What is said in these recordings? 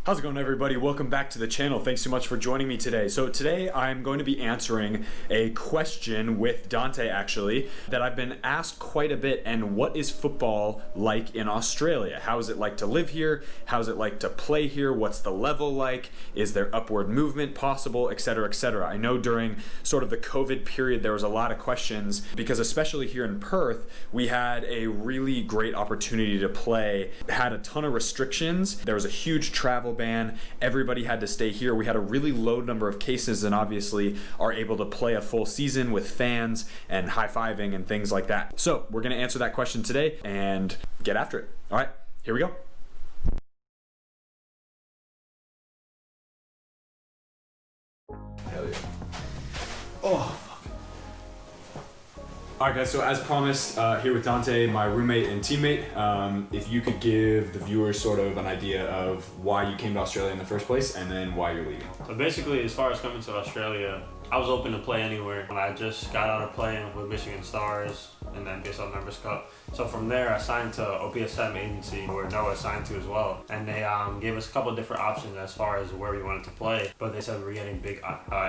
How's it going, everybody? Welcome back to the channel. Thanks so much for joining me today. So today I'm going to be answering a question with Dante, actually, that I've been asked quite a bit. And what is football like in Australia? How is it like to live here? How is it like to play here? What's the level like? Is there upward movement possible, etc., etc.? I know during sort of the COVID period there was a lot of questions because especially here in Perth, we had a really great opportunity to play, had a ton of restrictions. There was a huge travel ban. Everybody had to stay here. We had a really low number of cases and obviously are able to play a full season with fans and high-fiving and things like that. So we're going to answer that question today and get after it. All right, here we go. Hell yeah. Oh. All right, guys, so as promised, here with Dante, my roommate and teammate, if you could give the viewers sort of an idea of why you came to Australia in the first place and then why you're leaving. So basically, as far as coming to Australia, I was open to play anywhere. I just got out of playing with Michigan Stars and then BSL Members Cup. So from there, I signed to OPSM agency where Noah signed to as well. And they gave us a couple of different options as far as where we wanted to play. But they said we were getting big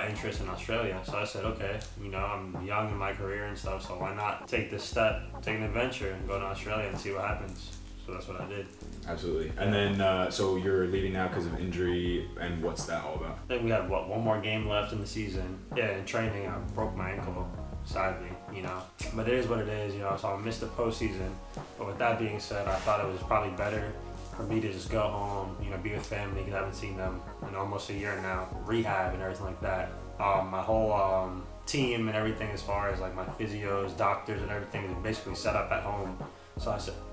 interest in Australia. So I said, okay, you know, I'm young in my career and stuff, so why not take this step, take an adventure and go to Australia and see what happens. So that's what I did. Absolutely. And then, so you're leaving now because of injury, and what's that all about? I think we have, one more game left in the season. Yeah, in training, I broke my ankle, sadly, you know. But it is what it is, you know, so I missed the postseason. But with that being said, I thought it was probably better for me to just go home, you know, be with family, because I haven't seen them in almost a year now, rehab and everything like that. My whole team and everything as far as like my physios, doctors and everything is basically set up at home. So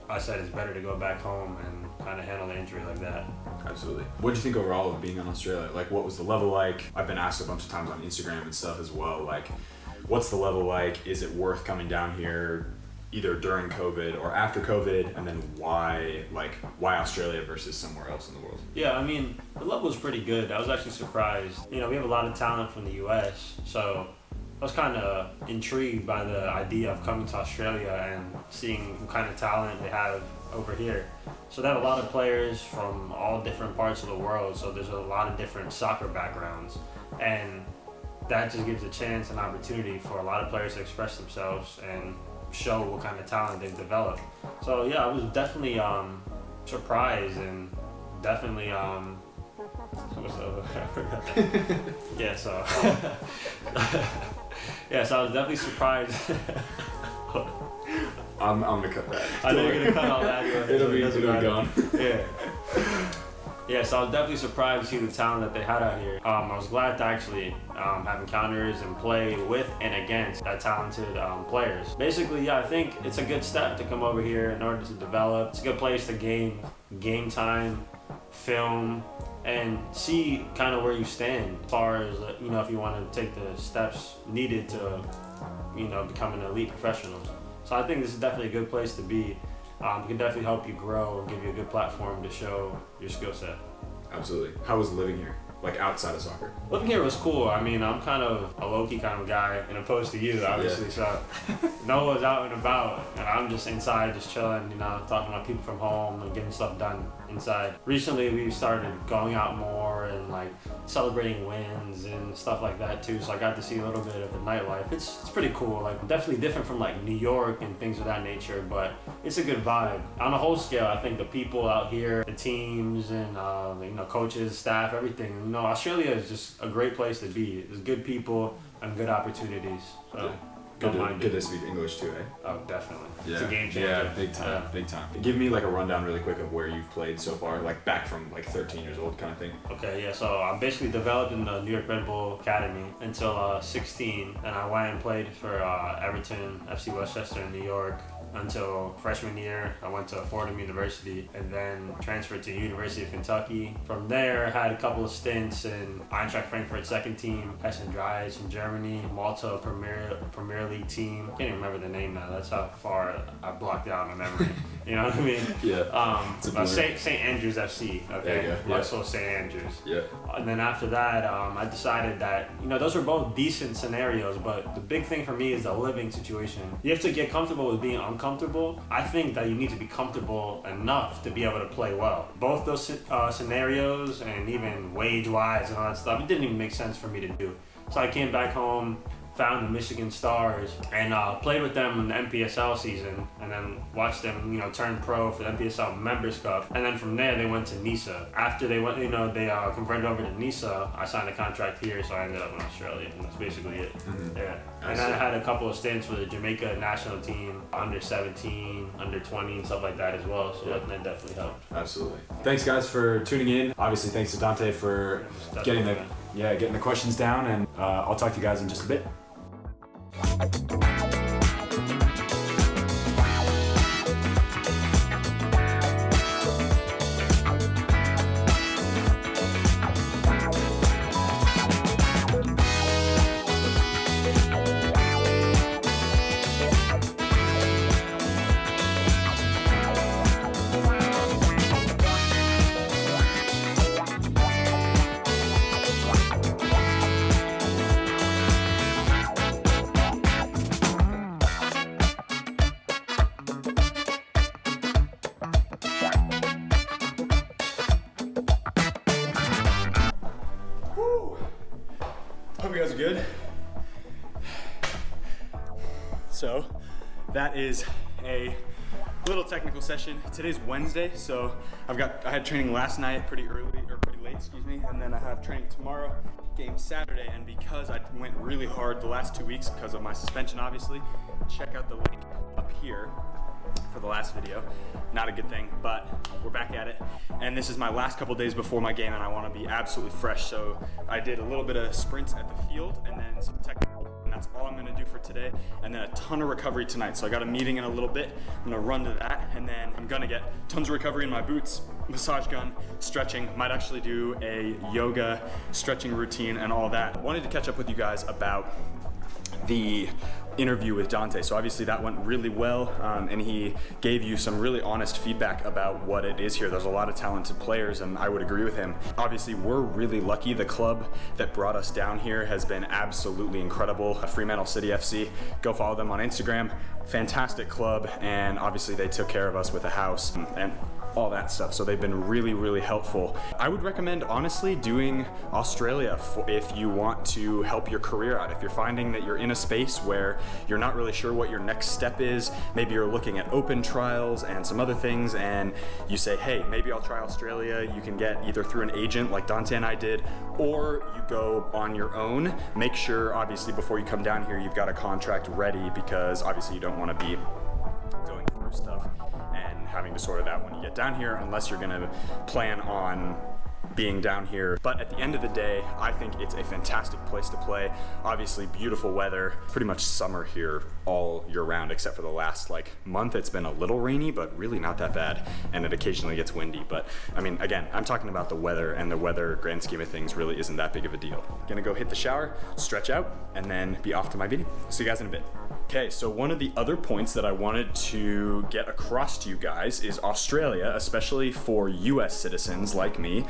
I said it's better to go back home and kind of handle the injury like that. Absolutely. What did you think overall of being in Australia? Like, what was the level like? I've been asked a bunch of times on Instagram and stuff as well, like, what's the level like? Is it worth coming down here either during COVID or after COVID? And then why Australia versus somewhere else in the world? Yeah, I mean, the level was pretty good. I was actually surprised. You know, we have a lot of talent from the US, so I was kind of intrigued by the idea of coming to Australia and seeing what kind of talent they have over here. So they have a lot of players from all different parts of the world, so there's a lot of different soccer backgrounds. And that just gives a chance and opportunity for a lot of players to express themselves and show what kind of talent they've developed. So yeah, I was definitely surprised and definitely what's the other I forgot. Yeah, so yeah, so I was definitely surprised. I'm gonna cut that. I know you're gonna cut all that. It'll be gone. Yeah. Yeah, so I was definitely surprised to see the talent that they had out here. I was glad to actually have encounters and play with and against that talented players. Basically, yeah, I think it's a good step to come over here in order to develop. It's a good place to gain game time, film, and see kind of where you stand as far as, you know, if you want to take the steps needed to, you know, become an elite professional. So I think this is definitely a good place to be. It can definitely help you grow and give you a good platform to show your skill set. Absolutely. How was living here, like outside of soccer? Living here was cool. I mean, I'm kind of a low-key kind of guy, and opposed to you, obviously. Yeah. So Noah's out and about, and I'm just inside, just chilling, you know, talking to people from home and getting stuff done inside. Recently, we've started going out more and like celebrating wins and stuff like that too. So I got to see a little bit of the nightlife. It's pretty cool. Like definitely different from like New York and things of that nature, but it's a good vibe. On a whole scale, I think the people out here, the teams and you know, coaches, staff, everything. You know, Australia is just a great place to be. There's good people and good opportunities. So. Good to speak English too, eh? Oh, definitely. Yeah. It's a game changer. Yeah, big time, yeah. Big time. Give me like a rundown really quick of where you've played so far, like back from like 13 years old kind of thing. Okay, yeah, so I basically developed in the New York Red Bull Academy until 16, and I went and played for Everton, FC Westchester in New York, until freshman year. I went to Fordham University and then transferred to University of Kentucky. From there, I had a couple of stints in Eintracht Frankfurt second team, Hessen Dries in Germany, Malta Premier League team. I can't even remember the name now. That's how far I blocked it out in my memory. You know what I mean? Yeah. St. Andrews FC. Okay. Also St. Andrews. Yeah. And then after that, I decided that, you know, those were both decent scenarios, but the big thing for me is the living situation. You have to get comfortable with being uncomfortable uncomfortable. I think that you need to be comfortable enough to be able to play well. Both those scenarios, and even wage-wise and all that stuff, it didn't even make sense for me to do. So I came back home, found the Michigan Stars, and played with them in the NPSL season, and then watched them, turn pro for the NPSL Members Cup. And then from there, they went to Nisa. After they went, they converted over to Nisa, I signed a contract here, so I ended up in Australia, and that's basically it. Mm-hmm. Yeah. And then I had a couple of stints for the Jamaica national team, under 17, under 20, and stuff like that as well. So that definitely helped. Absolutely. Thanks, guys, for tuning in. Obviously, thanks to Dante for getting the questions down, and I'll talk to you guys in just a bit. Hope you guys are good. So that is a little technical session. Today's Wednesday, so I had training last night pretty late, and then I have training tomorrow, game Saturday, and because I went really hard the last 2 weeks because of my suspension, obviously, check out the link up here for the last video. Not a good thing, but we're back at it. And this is my last couple days before my game, and I want to be absolutely fresh. So I did a little bit of sprints at the field and then some technical, and that's all I'm going to do for today. And then a ton of recovery tonight. So I got a meeting in a little bit. I'm going to run to that, and then I'm going to get tons of recovery in my boots, massage gun, stretching. Might actually do a yoga stretching routine and all that. Wanted to catch up with you guys about the interview with Dante. So obviously that went really well, and he gave you some really honest feedback about what it is here. There's a lot of talented players, and I would agree with him. Obviously, we're really lucky. The club that brought us down here has been absolutely incredible. Fremantle City FC. Go follow them on Instagram. Fantastic club, and obviously they took care of us with a house and all that stuff. So they've been really, really helpful. I would recommend, honestly, doing Australia if you want to help your career out. If you're finding that you're in a space where you're not really sure what your next step is, maybe you're looking at open trials and some other things, and you say, hey, maybe I'll try Australia. You can get either through an agent like Dante and I did, or you go on your own. Make sure, obviously, before you come down here, you've got a contract ready, because obviously you don't want to be going through stuff and having to sort it out when you get down here, unless you're gonna plan on being down here. But at the end of the day, I think it's a fantastic place to play. Obviously, beautiful weather, pretty much summer here all year round, except for the last month. It's been a little rainy, but really not that bad, and it occasionally gets windy. But I mean, again, I'm talking about the weather, and the weather, grand scheme of things, really isn't that big of a deal. Gonna go hit the shower, stretch out, and then be off to my video. See you guys in a bit. Okay, so one of the other points that I wanted to get across to you guys is Australia, especially for US citizens like me,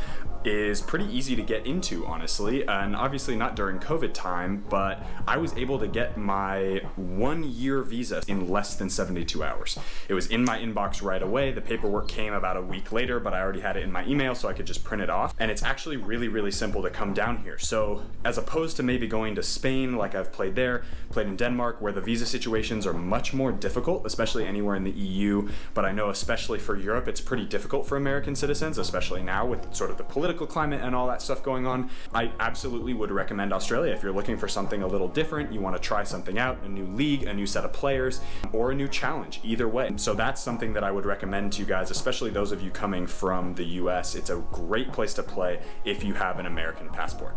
is pretty easy to get into, honestly, and obviously not during COVID time, but I was able to get my 1-year visa in less than 72 hours. It was in my inbox right away. The paperwork came about a week later, but I already had it in my email, so I could just print it off, and it's actually really, really simple to come down here. So as opposed to maybe going to Spain, like I've played there, played in Denmark, where the visa situations are much more difficult, especially anywhere in the EU, but I know especially for Europe, it's pretty difficult for American citizens, especially now with sort of the political climate and all that stuff going on. I absolutely would recommend Australia if you're looking for something a little different, you want to try something out, a new league, a new set of players, or a new challenge, either way. So that's something that I would recommend to you guys, especially those of you coming from the US. It's a great place to play if you have an American passport.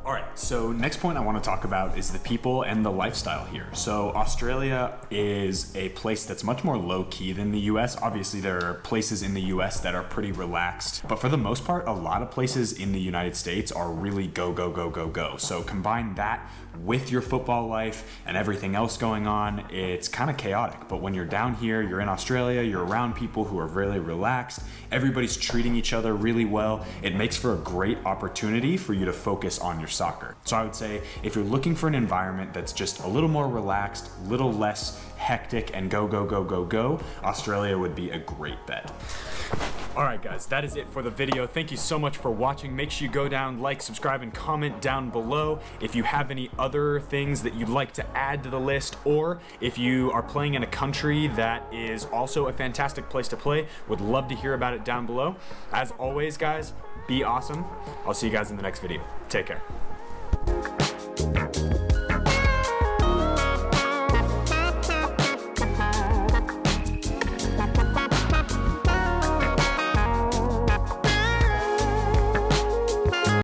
All right, so next point I want to talk about is the people and the lifestyle here. So Australia is a place that's much more low-key than the US. Obviously, there are places in the US that are pretty relaxed, but for the most part, a lot of places in the United States are really go, go, go, go, go. So combine that with your football life and everything else going on, it's kind of chaotic. But when you're down here, you're in Australia, you're around people who are really relaxed, everybody's treating each other really well. It makes for a great opportunity for you to focus on yourself. soccer. So I would say if you're looking for an environment that's just a little more relaxed, a little less hectic and go, go, go, go, go, Australia would be a great bet. All right, guys, that is it for the video. Thank you so much for watching. Make sure you go down, like, subscribe, and comment down below if you have any other things that you'd like to add to the list, or if you are playing in a country that is also a fantastic place to play. Would love to hear about it down below. As always, guys, be awesome. I'll see you guys in the next video. Take care.